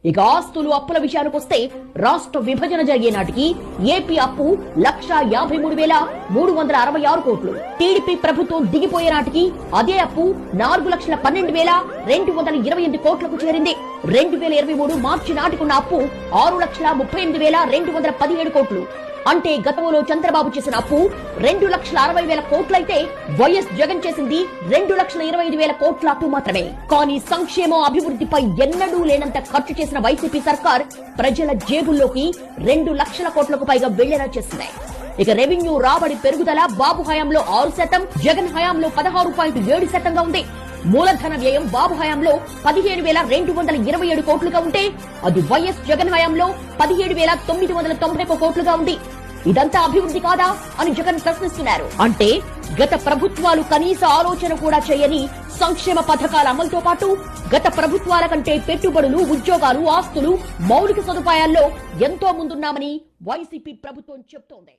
ఇక ఆస్తులు అప్పుల విషయానికొస్తే రాష్ట్ర విభజన జరిగే నాటికి ఏపీ అప్పు 1,53,366 కోట్లు. టీడీపీ ప్రభుత్వం దిగిపోయే నాటికి అదే అప్పు 4,12,228 కోట్లకు చేరింది. 2023 మార్చి నాటికున్న అప్పు 6,38,217 కోట్లు. అంటే గతంలో చంద్రబాబు చేసిన అప్పు 2,60,000 కోట్లయితే వైఎస్ జగన్ చేసింది 2,25,000 కోట్ల అప్పు మాత్రమే. కానీ సంక్షేమం అభివృద్ధిపై ఎన్నడూ లేనంత ఖర్చు చేసిన వైసీపీ సర్కార్ ప్రజల జేబుల్లోకి 2 లక్షల కోట్లకు పైగా వెళ్లేలా చేసింది. ఇక రెవెన్యూ రాబడి పెరుగుదల బాబు హయాంలో 6%, జగన్ హయాంలో 16.7%గా ఉంది. మూలధన వ్యయం బాబు హయాంలో 15,227 కోట్లుగా ఉంటే అది వైఎస్ జగన్ హయాంలో 17,990 కోట్లుగా ఉంది. ఇదంతా అభివృద్ధి కాదా అని జగన్ ప్రశ్నిస్తున్నారు. అంటే గత ప్రభుత్వాలు కనీస ఆలోచన కూడా చేయని సంక్షేమ పథకాల అమలుతో పాటు గత ప్రభుత్వాల కంటే పెట్టుబడులు, ఉద్యోగాలు, ఆస్తులు, మౌలిక సదుపాయాల్లో ఎంతో ముందున్నామని వైసీపీ ప్రభుత్వం చెప్తోంది.